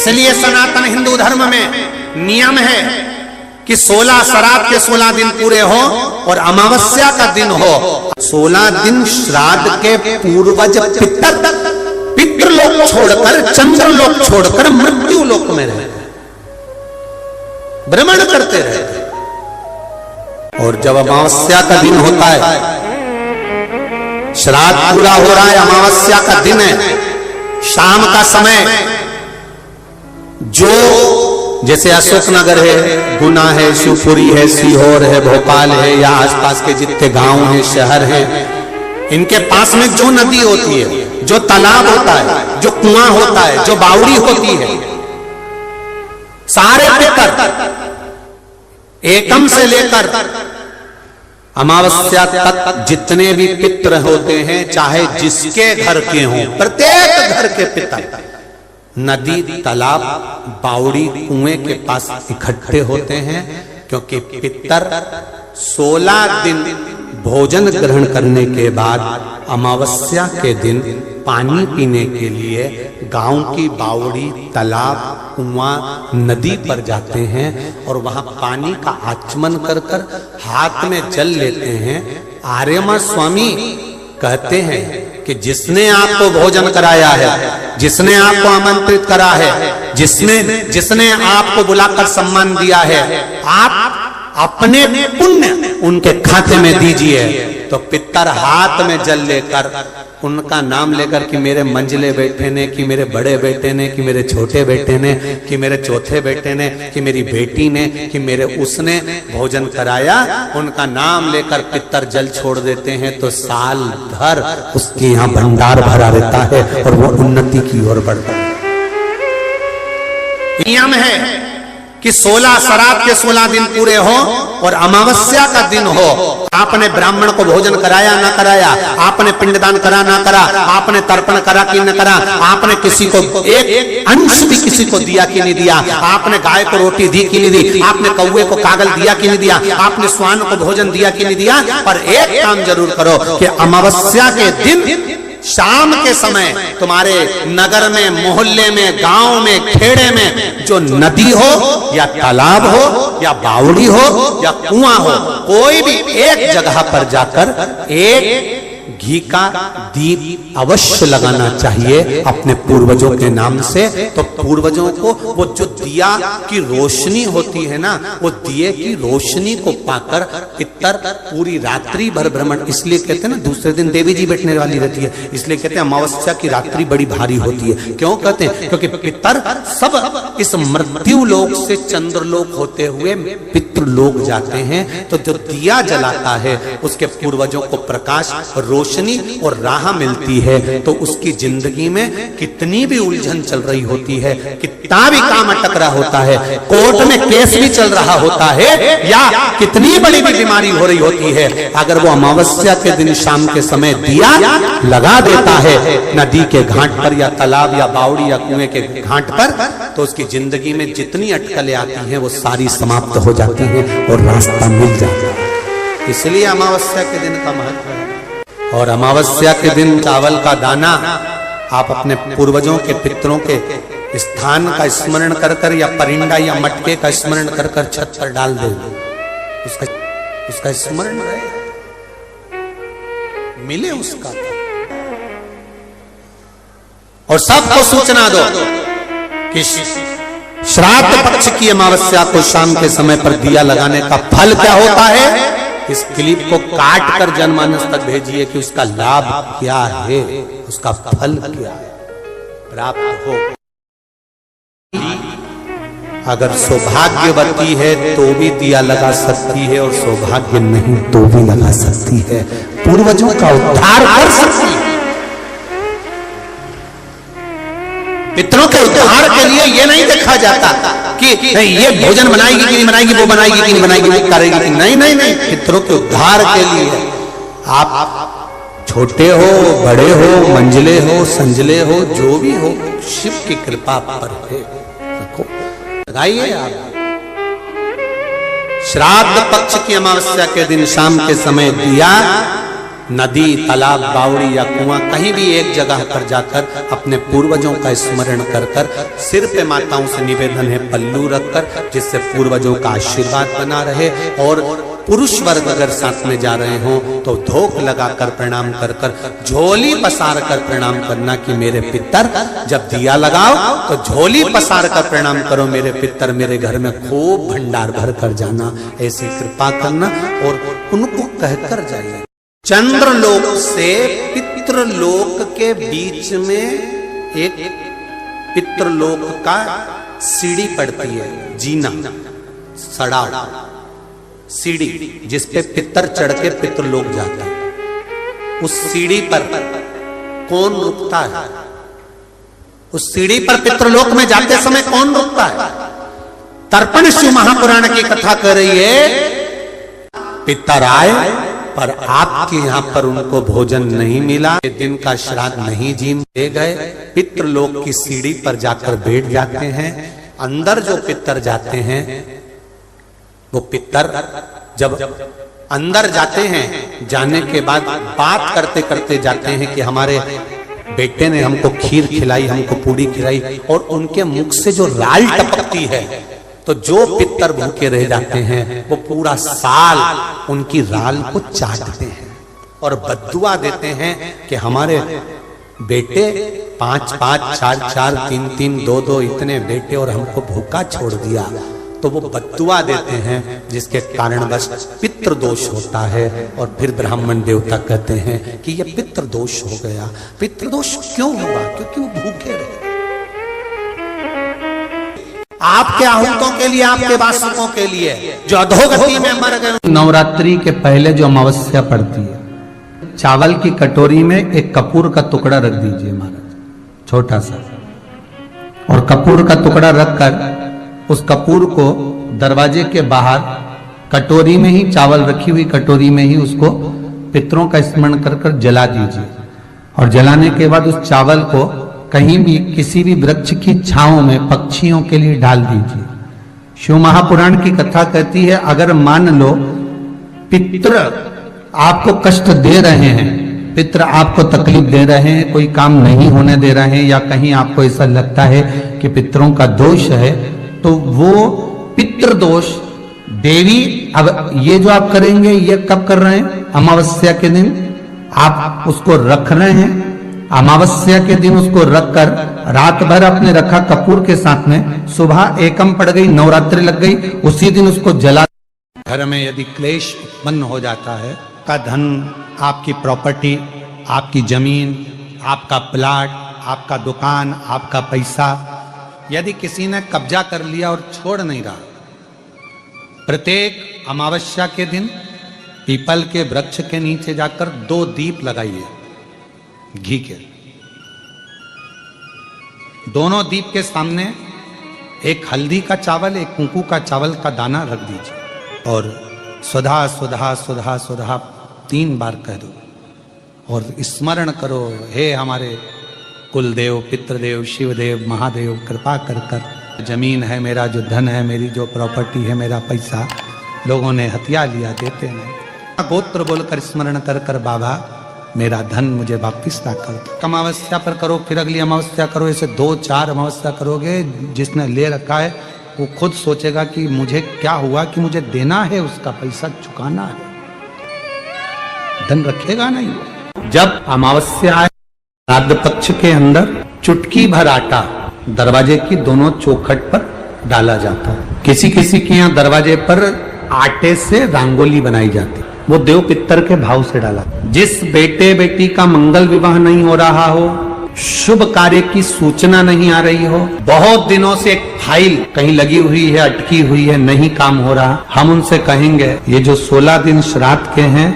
इसलिए सनातन हिंदू धर्म में नियम है कि 16 श्राद्ध के 16 दिन पूरे हो और अमावस्या का दिन हो। 16 दिन श्राद्ध के पूर्वज पितृलोक छोड़कर, चंद्रलोक छोड़कर मृत्यु लोक में रहते, भ्रमण करते रहते। और जब अमावस्या का दिन होता है, श्राद्ध पूरा हो रहा है, अमावस्या का दिन है, शाम का समय, जो जैसे अशोकनगर है, गुना है, शिवपुरी है, सीहोर है, भोपाल है, या आसपास के जितने गांव हैं, शहर हैं, इनके पास में जो नदी होती है, जो तालाब होता है, जो कुआं होता है, जो बावड़ी होती है, सारे पितर एकम से लेकर अमावस्या तक जितने भी पितर होते हैं, चाहे जिसके घर के हों, प्रत्येक घर के पितर नदी, तालाब, बावड़ी, कुएं के पास इकट्ठे होते हैं, क्योंकि पितर 16 दिन भोजन ग्रहण करने के बाद अमावस्या के दिन पानी पीने के लिए गांव की बावड़ी, तालाब, कुआं, नदी पर जाते हैं और वहां पानी का आचमन कर कर हाथ में जल लेते हैं। आर्यमा स्वामी कहते हैं कि जिसने आपको भोजन कराया है, जिसने आपको आमंत्रित करा है, जिसने आपको बुलाकर सम्मान दिया है, आप अपने पुण्य उनके खाते में दीजिए। तो पितर हाथ में जल लेकर उनका नाम लेकर कि मेरे मंझले बेटे ने, कि मेरे बड़े बेटे ने, कि मेरे छोटे बेटे ने, कि मेरे चौथे बेटे ने, कि मेरी बेटी ने, कि मेरे उसने भोजन कराया, उनका नाम लेकर पितर जल छोड़ देते हैं। तो साल भर उसके यहाँ भंडार भरा रहता है और वो उन्नति की ओर बढ़ता है। नियम है कि 16 श्राद्ध के 16 दिन पूरे हो और अमावस्या का दिन हो। आपने ब्राह्मण को भोजन कराया ना कराया, आपने पिंडदान करा ना करा, आपने तर्पण करा कि न करा, आपने किसी को एक अंश भी किसी को दिया कि नहीं दिया, आपने गाय को रोटी दी कि नहीं दी, आपने कौवे को कागल दिया कि नहीं दिया, आपने स्वान को भोजन दिया कि नहीं दिया, पर एक काम जरूर करो कि अमावस्या के दिन शाम के समय तुम्हारे नगर में, मोहल्ले में, गांव में, खेड़े में जो नदी हो या तालाब हो या बावड़ी हो या कुआं हो, कोई भी एक जगह पर जाकर एक घी का दीप अवश्य लगाना चाहिए अपने पूर्वजों के नाम से। तो पूर्वजों को वो जो दिया की रोशनी होती है ना, वो दिए की रोशनी को पाकर पितर पूरी रात्रि भर भ्रमण, इसलिए कहते हैं ना दूसरे दिन देवी जी बैठने वाली रहती है, इसलिए कहते हैं अमावस्या की रात्रि बड़ी भारी होती है। क्यों कहते हैं? क्योंकि पितर सब इस मृत्यु लोक से चंद्रलोक होते हुए पितृलोक जाते हैं। तो जो दिया जलाता है उसके पूर्वजों को प्रकाश, रोशनी और राह मिलती है। तो उसकी जिंदगी में कितनी भी उलझन चल रही होती है, कितना भी काम अटक रहा होता है, कोर्ट में केस भी चल रहा होता है, या कितनी बड़ी भी बीमारी हो रही होती है, अगर वो अमावस्या के दिन शाम के समय दिया लगा देता है नदी के घाट पर या तालाब या बावड़ी या कुएं के घाट पर, तो उसकी जिंदगी में जितनी अटकलें आती हैं वो सारी समाप्त हो जाती हैं और रास्ता मिल जाता है। इसलिए अमावस्या के दिन का महत्व है। और अमावस्या के दिन चावल का दाना आप अपने पूर्वजों के, पितरों के स्थान का स्मरण कर कर या परिंदा या मटके का स्मरण कर कर छत पर डाल दे, उसका स्मरण रहे, मिले उसका। और सबको सूचना दो कि श्राद्ध पक्ष की अमावस्या को शाम के समय पर दिया लगाने का फल क्या होता है। इस क्लिप को काट कर जनमानस तक भेजिए कि उसका लाभ क्या है, उसका फल क्या है, प्राप्त हो। अगर सौभाग्यवती है तो भी दिया लगा सकती है, और सौभाग्य नहीं तो भी लगा सकती है, पूर्वजों का उद्धार कर सकती है। पितरों के उद्धार के लिए ये नहीं देखा जाता कि नहीं ये भोजन बनाएगी कि नहीं बनाएगी, वो बनाएगी कि नहीं बनाएगी, वो करेगी कि नहीं, नहीं नहीं, पितरों के उद्धार के लिए आप छोटे हो, बड़े हो, मंझले हो, संजले हो, जो भी हो, शिव की कृपा पर है। देखो लगाइए आप। श्राद्ध पक्ष की अमावस्या के दिन शाम के समय दिया नदी, तालाब, बावड़ी या कुआं कहीं भी एक जगह पर जाकर अपने पूर्वजों का स्मरण कर कर सिर पे माताओं से निवेदन है पल्लू रखकर, जिससे पूर्वजों का आशीर्वाद बना रहे। और पुरुष वर्ग अगर साथ में जा रहे हों तो धोख लगाकर प्रणाम कर कर, झोली पसार कर प्रणाम करना कि मेरे पितर, जब दिया लगाओ तो झोली पसार कर प्रणाम करो मेरे पितर, मेरे घर में खूब भंडार भर कर जाना, ऐसी कृपा करना और उनको कहकर जाइए। चंद्रलोक से पितृलोक के बीच में एक पितृलोक का सीढ़ी पड़ती है, जीना, सड़ाव, सीढ़ी जिसपे पितर चढ़ के पितृलोक जाता है। उस सीढ़ी पर कौन रुकता है? उस सीढ़ी पर पितृलोक में जाते समय कौन रुकता है? तर्पण शिव महापुराण की कथा कर रही है, पितर आए पर आपके यहाँ पर उनको भोजन नहीं मिला, दिन का श्राद्ध नहीं जी दे गए, पितृलोक की सीढ़ी पर जाकर बैठ जाते हैं। अंदर जो पितर जाते हैं वो पितर जब अंदर जाते हैं, जाने के बाद बात करते करते जाते हैं कि हमारे बेटे ने हमको खीर खिलाई, हमको पूड़ी खिलाई, और उनके मुख से जो राल टपकती है, तो जो पितर भूखे रह जाते हैं वो पूरा साल उनकी राल को चाटते हैं और बद्दुआ देते हैं कि हमारे बेटे 5-5, 4-4, 3-3, 2-2 इतने बेटे और हमको भूखा छोड़ दिया। तो वो बद्दुआ देते हैं, जिसके कारणवश पितृदोष होता है। और फिर ब्राह्मण देवता कहते हैं कि ये पितृदोष हो गया। पितृदोष क्यों हुआ? क्योंकि वो भूखे रहे। आपके आहूतों के लिए, आपके वासुकों के लिए जो अधोगति में मर गए। नवरात्रि के पहले जो अमावस्या पड़ती है, चावल की कटोरी में एक कपूर का टुकड़ा रख दीजिए महाराज, छोटा सा, और कपूर का टुकड़ा रखकर उस कपूर को दरवाजे के बाहर कटोरी में ही, चावल रखी हुई कटोरी में ही उसको पितरों का स्मरण कर कर जला दीजिए। और जलाने के बाद उस चावल को कहीं भी किसी भी वृक्ष की छांव में पक्षियों के लिए डाल दीजिए। शिव महापुराण की कथा कहती है, अगर मान लो पितृ आपको कष्ट दे रहे हैं, पितृ आपको तकलीफ दे रहे हैं, कोई काम नहीं होने दे रहे हैं, या कहीं आपको ऐसा लगता है कि पितरों का दोष है, तो वो पितृदोष देवी, अब ये जो आप करेंगे ये कब कर रहे हैं? अमावस्या के दिन आप उसको रख रहे हैं। अमावस्या के दिन उसको रखकर रात भर अपने रखा कपूर के साथ में, सुबह एकम पड़ गई, नवरात्रि लग गई, उसी दिन उसको जला। घर में यदि क्लेश उत्पन्न हो जाता है, का धन, आपकी प्रॉपर्टी, आपकी जमीन, आपका प्लाट, आपका दुकान, आपका पैसा, यदि किसी ने कब्जा कर लिया और छोड़ नहीं रहा, प्रत्येक अमावस्या के दिन पीपल के वृक्ष के नीचे जाकर 2 दीप लगाइए घी के। दोनों दीप के सामने एक हल्दी का चावल, एक कुंकू का चावल का दाना रख दीजिए और सुधा सुधा सुधा सुधा 3 बार कह दो और स्मरण करो, हे हमारे कुलदेव, पितृदेव, शिवदेव, महादेव, कृपा कर कर जमीन है, मेरा जो धन है, मेरी जो प्रॉपर्टी है, मेरा पैसा लोगों ने हथिया लिया, देते नहीं। गोत्र बोलकर स्मरण कर कर बाबा मेरा धन मुझे वापिस ला कर। अमावस्या पर करो, फिर अगली अमावस्या करो, ऐसे 2-4 अमावस्या करोगे। जिसने ले रखा है वो खुद सोचेगा कि मुझे क्या हुआ, कि मुझे देना है, उसका पैसा चुकाना है, धन रखेगा नहीं। जब अमावस्या आए, श्राद्ध पक्ष के अंदर चुटकी भर आटा दरवाजे की दोनों चौखट पर डाला जाता है। किसी किसी के यहाँ दरवाजे पर आटे से रंगोली बनाई जाती, वो देव पितर के भाव से डाला। जिस बेटे बेटी का मंगल विवाह नहीं हो रहा हो, शुभ कार्य की सूचना नहीं आ रही हो, बहुत दिनों से एक फाइल कहीं लगी हुई है, अटकी हुई है, नहीं काम हो रहा, हम उनसे कहेंगे ये जो 16 दिन श्राद्ध के हैं,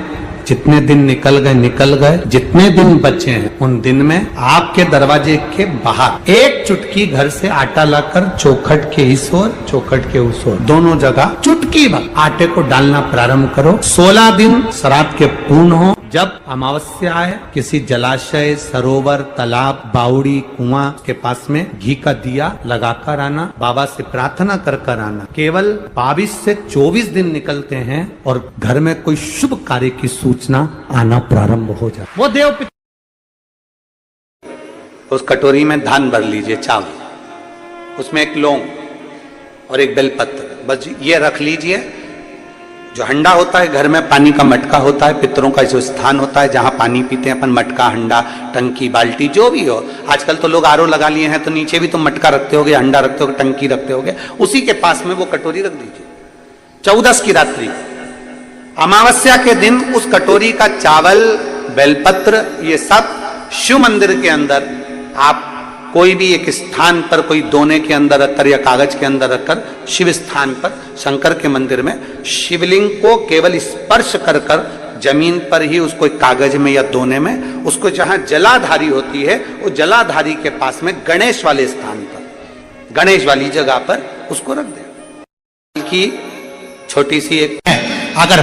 जितने दिन निकल गए, जितने दिन बचे हैं उन दिन में आपके दरवाजे के बाहर एक चुटकी घर से आटा लाकर चौखट के इस ओर, चौखट के उस ओर, दोनों जगह चुटकी भर आटे को डालना प्रारंभ करो। 16 दिन श्राद्ध के पूर्ण हो, जब अमावस्या है, किसी जलाशय, सरोवर, तालाब, बावड़ी, कुआं के पास में घी का दिया लगाकर आना, बाबा से प्रार्थना कर आना। केवल 22 से 24 दिन निकलते हैं और घर में कोई शुभ कार्य की सूचना आना प्रारंभ हो जाए। वो देव उस कटोरी में धान भर लीजिए, चावल, उसमें एक लौंग और एक बेलपत्र, बस ये रख लीजिए। जो हंडा होता है, घर में पानी का मटका होता है, पितरों का जो स्थान होता है जहां पानी पीते हैं अपन, मटका, हंडा, टंकी, बाल्टी, जो भी हो। आजकल तो लोग आरओ लगा लिए हैं, तो नीचे भी तुम मटका रखते होगे, हंडा रखते होगे, टंकी रखते होगे, उसी के पास में वो कटोरी रख दीजिए। 14 की रात्रि, अमावस्या के दिन उस कटोरी का चावल, बेलपत्र, ये सब शिव मंदिर के अंदर आप कोई भी एक स्थान पर, कोई दोने के अंदर रखकर या कागज के अंदर रखकर, शिव स्थान पर, शंकर के मंदिर में शिवलिंग को केवल स्पर्श कर कर जमीन पर ही उसको एक कागज में या दोने में, उसको जहां जलाधारी होती है, वो जलाधारी के पास में गणेश वाले स्थान पर, गणेश वाली जगह पर उसको रख दे। की छोटी सी एक, अगर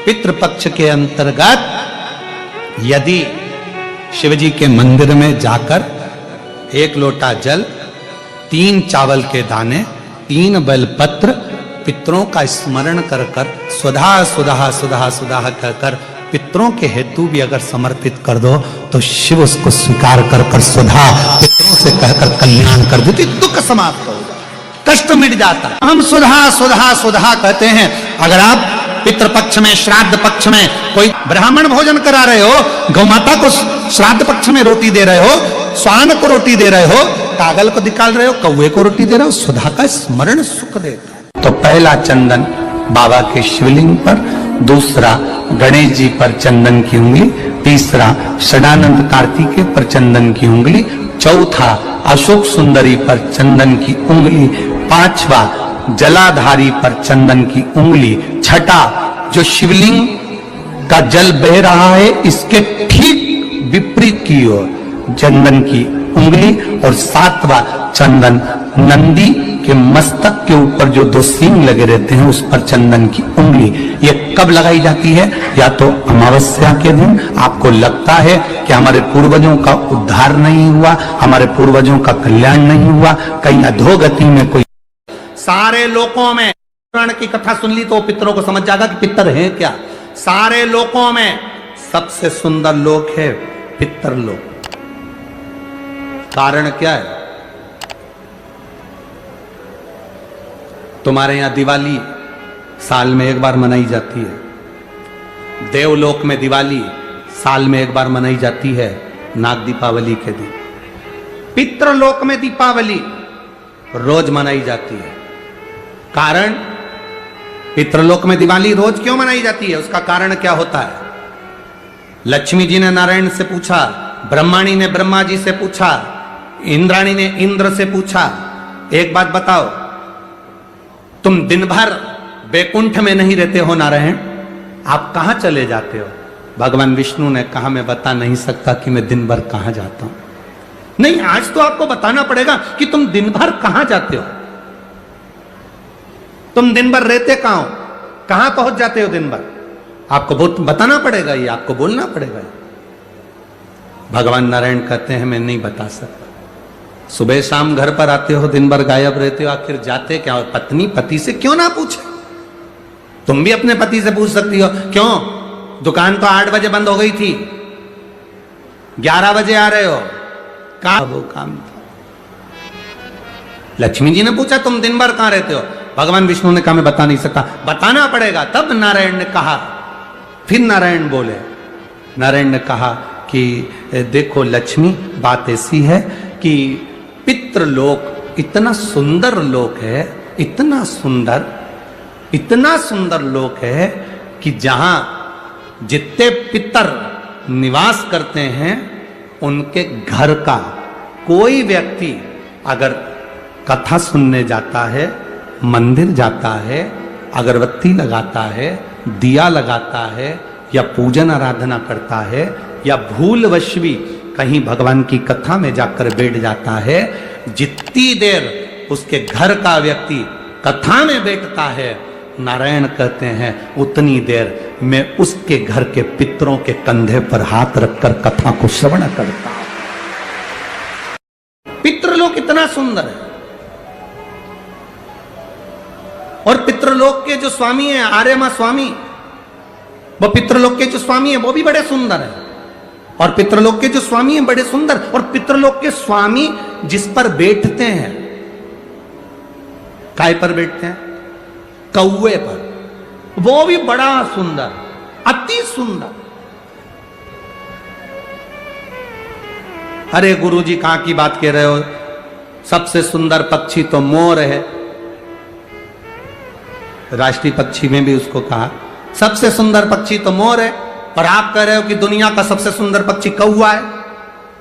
पितृपक्ष के अंतर्गत यदि शिवजी के मंदिर में जाकर 1 लोटा जल, 3 चावल के दाने, 3 बेलपत्र, पितरों का स्मरण कर कर सुधा सुधा सुधा सुधा कहकर पितरों के हेतु भी अगर समर्पित कर दो तो शिव उसको स्वीकार कर कर सुधा पितरों से कहकर कल्याण कर देती, दुख समाप्त होगा, कष्ट मिट जाता है। हम सुधा सुधा सुधा कहते हैं। अगर आप पितृपक्ष में, श्राद्ध पक्ष में कोई ब्राह्मण भोजन करा रहे हो, गौ माता को श्राद्ध पक्ष में रोटी दे रहे हो, स्वान को रोटी दे रहे हो, कागल को निकाल रहे हो, कौवे को रोटी दे रहे हो, सुधा का स्मरण सुख देता है। तो पहला चंदन बाबा के शिवलिंग पर, दूसरा गणेश जी पर चंदन की उंगली, तीसरा षडानंद कार्तिकेय पर चंदन की उंगली, चौथा अशोक सुंदरी पर चंदन की उंगली, पांचवा जलाधारी पर चंदन की उंगली, छठा जो शिवलिंग का जल बह रहा है इसके ठीक विपरीत की ओर चंदन की उंगली, और सातवां चंदन नंदी के मस्तक के ऊपर जो 2 सींग लगे रहते हैं उस पर चंदन की उंगली। ये कब लगाई जाती है? या तो अमावस्या के दिन आपको लगता है कि हमारे पूर्वजों का उद्धार नहीं हुआ, हमारे पूर्वजों का कल्याण नहीं हुआ, कहीं अधोगति में कोई, सारे लोकों में पुराण की कथा सुन ली तो पितरों को समझ जाएगा कि पितर हैं क्या। सारे लोकों में सबसे सुंदर लोक है पितर लोक। कारण क्या है? तुम्हारे यहां दिवाली साल में एक बार मनाई जाती है, देवलोक में दिवाली साल में एक बार मनाई जाती है, नाग दीपावली के दिन। पितृलोक में दीपावली रोज मनाई जाती है। कारण, पितृलोक में दिवाली रोज क्यों मनाई जाती है, उसका कारण क्या होता है? लक्ष्मी जी ने नारायण से पूछा, ब्रह्माणी ने ब्रह्मा जी से पूछा, इंद्राणी ने इंद्र से पूछा, एक बात बताओ, तुम दिन भर बैकुंठ में नहीं रहते हो नारायण, आप कहां चले जाते हो? भगवान विष्णु ने कहा, मैं बता नहीं सकता कि मैं दिन भर कहां जाता हूं। नहीं, आज तो आपको बताना पड़ेगा कि तुम दिन भर कहां जाते हो, तुम दिन भर रहते कहां हो, कहां पहुंच जाते हो दिन भर, आपको बताना पड़ेगा, ये आपको बोलना पड़ेगा। भगवान नारायण कहते हैं, मैं नहीं बता सकता। सुबह शाम घर पर आते हो, दिन भर गायब रहते हो, आखिर जाते क्या हो? पत्नी पति से क्यों ना पूछे? तुम भी अपने पति से पूछ सकती हो, क्यों दुकान तो 8 बजे बंद हो गई थी, 11 बजे आ रहे हो, वो काम था। लक्ष्मी जी ने पूछा, तुम दिन भर कहां रहते हो? भगवान विष्णु ने कहा, मैं बता नहीं सकता। बताना पड़ेगा। तब नारायण ने कहा, फिर नारायण बोले, नारायण ने कहा कि देखो लक्ष्मी, बात ऐसी है कि पितृलोक इतना सुंदर लोक है, इतना सुंदर लोक है कि जहां जितने पितर निवास करते हैं उनके घर का कोई व्यक्ति अगर कथा सुनने जाता है, मंदिर जाता है, अगरबत्ती लगाता है, दिया लगाता है, या पूजन आराधना करता है, या भूलवश भी कहीं भगवान की कथा में जाकर बैठ जाता है, जितनी देर उसके घर का व्यक्ति कथा में बैठता है नारायण कहते हैं उतनी देर मैं उसके घर के पितरों के कंधे पर हाथ रखकर कथा को श्रवण करता हूं। पितृलोक इतना सुंदर है, और पितृलोक के जो स्वामी हैं आर्यमा स्वामी, वो पितृलोक के जो स्वामी हैं वो भी बड़े सुंदर हैं, और पितृलोक के जो स्वामी हैं बड़े सुंदर, और पितृलोक के स्वामी जिस पर बैठते हैं, काय पर बैठते हैं? कौवे पर, वो भी बड़ा सुंदर, अति सुंदर। अरे गुरुजी कहां की बात कह रहे हो, सबसे सुंदर पक्षी तो मोर है। राष्ट्रीय पक्षी में भी उसको कहा सबसे सुंदर पक्षी तो मोर है, और आप कह रहे हो कि दुनिया का सबसे सुंदर पक्षी कौवा है।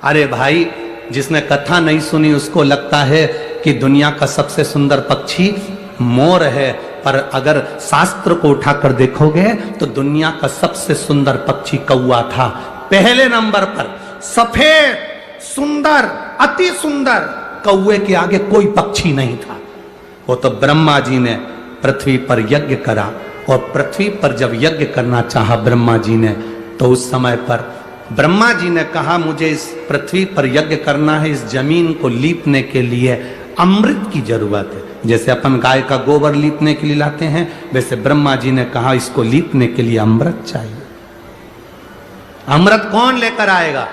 अरे भाई, जिसने कथा नहीं सुनी उसको लगता है कि दुनिया का सबसे सुंदर पक्षी मोर है, पर अगर शास्त्र को उठाकर देखोगे तो दुनिया का सबसे सुंदर पक्षी कौवा था। पहले नंबर पर सफेद सुंदर अति सुंदर कौवे के आगे कोई पक्षी नहीं था। वो तो ब्रह्मा जी ने पृथ्वी पर यज्ञ करा, और पृथ्वी पर जब यज्ञ करना चाहा ब्रह्मा जी ने, तो उस समय पर ब्रह्मा जी ने कहा मुझे इस पृथ्वी पर यज्ञ करना है, इस जमीन को लीपने के लिए अमृत की जरूरत है। जैसे अपन गाय का गोबर लीपने के लिए लाते हैं, वैसे ब्रह्मा जी ने कहा इसको लीपने के लिए अमृत चाहिए। अमृत कौन लेकर आएगा?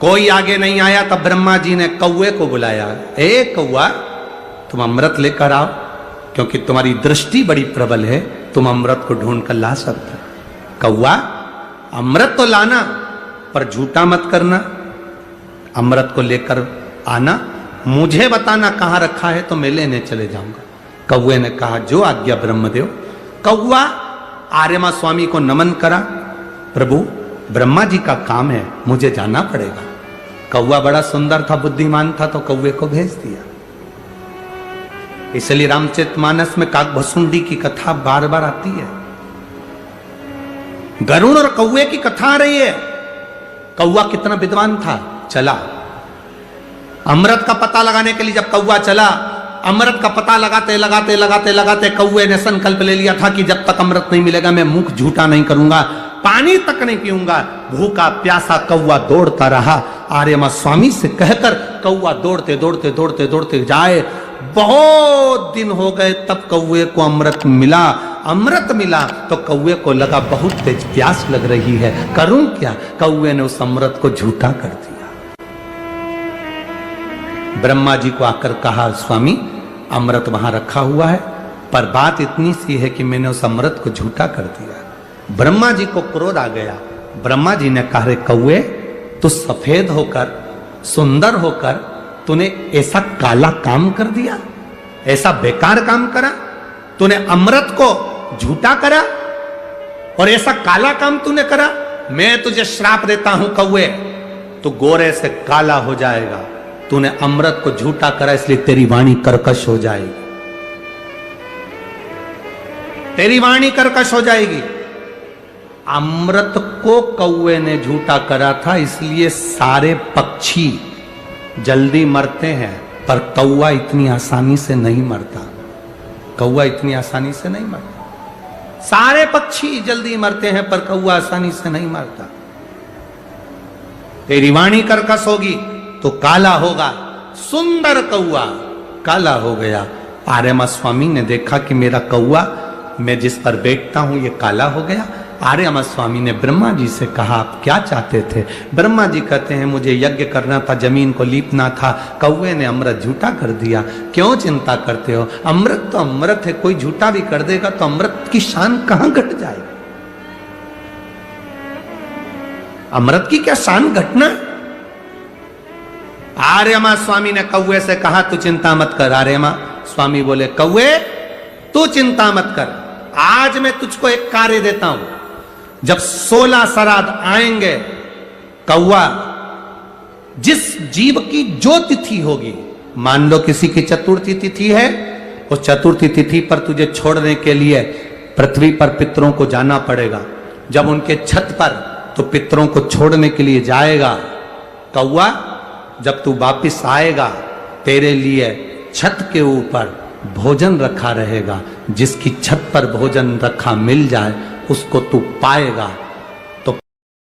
कोई आगे नहीं आया, तब ब्रह्मा जी ने कौवे को बुलाया, ए कौवा तुम अमृत लेकर आओ, क्योंकि तुम्हारी दृष्टि बड़ी प्रबल है, तुम अमृत को ढूंढ कर ला सकते। कौवा अमृत तो लाना, पर झूठा मत करना, अमृत को लेकर आना, मुझे बताना कहां रखा है तो मैं लेने चले जाऊंगा। कौवे ने कहा जो आज्ञा ब्रह्मदेव। कौवा आर्यमा स्वामी को नमन करा, प्रभु ब्रह्मा जी का काम है, मुझे जाना पड़ेगा। कौवा बड़ा सुंदर था, बुद्धिमान था, तो कौवे को भेज दिया। इसलिए रामचरितमानस में काकभसुंडी की कथा बार बार आती है। गरुड़ और कौवे की कथा आ रही है। कौवा कितना विद्वान था, चला अमृत का पता लगाने के लिए। जब कौवा चला, अमृत का पता लगाते लगाते लगाते लगाते कौवे ने संकल्प ले लिया था कि जब तक अमृत नहीं मिलेगा मैं मुख झूठा नहीं करूंगा, पानी तक नहीं पीऊंगा। भूखा प्यासा कौवा दौड़ता रहा। आर्यमा स्वामी से कहकर कौवा दौड़ते दौड़ते दौड़ते दौड़ते जाए। बहुत दिन हो गए, तब कौवे को अमृत मिला। अमृत मिला तो कौवे को लगा बहुत तेज प्यास लग रही है, करूं क्या? कौवे ने उस अमृत को झूठा कर दिया। ब्रह्मा जी को आकर कहा स्वामी अमृत वहां रखा हुआ है, पर बात इतनी सी है कि मैंने उस अमृत को झूठा कर दिया। ब्रह्मा जी को क्रोध आ गया। ब्रह्मा जी ने कहा रे कौवे, तू सफेद होकर सुंदर होकर तूने ऐसा काला काम कर दिया, ऐसा बेकार काम करा, तूने अमृत को झूठा करा और ऐसा काला काम तूने करा। मैं तुझे श्राप देता हूं कौवे, तू गोरे से काला हो जाएगा। तूने अमृत को झूठा करा, इसलिए तेरी वाणी कर्कश हो जाएगी, तेरी वाणी कर्कश हो जाएगी। अमृत को कौवे ने झूठा करा था, इसलिए सारे पक्षी जल्दी मरते हैं, पर कौवा इतनी आसानी से नहीं मरता। कौवा इतनी आसानी से नहीं मरता। सारे पक्षी जल्दी मरते हैं, पर कौवा आसानी से नहीं मरता। तेरी वाणी कर्कश होगी तो काला होगा। सुंदर कौवा काला हो गया। आर्यमा स्वामी ने देखा कि मेरा कौवा, मैं जिस पर बैठता हूं, ये काला हो गया। आर्यमा स्वामी ने ब्रह्मा जी से कहा आप क्या चाहते थे? ब्रह्मा जी कहते हैं मुझे यज्ञ करना था, जमीन को लीपना था, कौवे ने अमृत झूठा कर दिया। क्यों चिंता करते हो? अमृत तो अमृत है, कोई झूठा भी कर देगा तो अमृत की शान कहां घट जाएगी? अमृत की क्या शान घटना? आर्यमा स्वामी ने कौवे से कहा तू चिंता मत कर। आर्यमा स्वामी बोले कौवे तू चिंता मत कर, आज मैं तुझको एक कार्य देता हूं। जब 16 श्राद्ध आएंगे, कौवा जिस जीव की जो तिथि होगी, मान लो किसी की चतुर्थी तिथि है, उस चतुर्थी तिथि पर तुझे छोड़ने के लिए पृथ्वी पर पितरों को जाना पड़ेगा। जब उनके छत पर तो पितरों को छोड़ने के लिए जाएगा, कौवा जब तू वापिस आएगा, तेरे लिए छत के ऊपर भोजन रखा रहेगा, जिसकी छत पर भोजन रखा मिल जाए उसको तू पाएगा।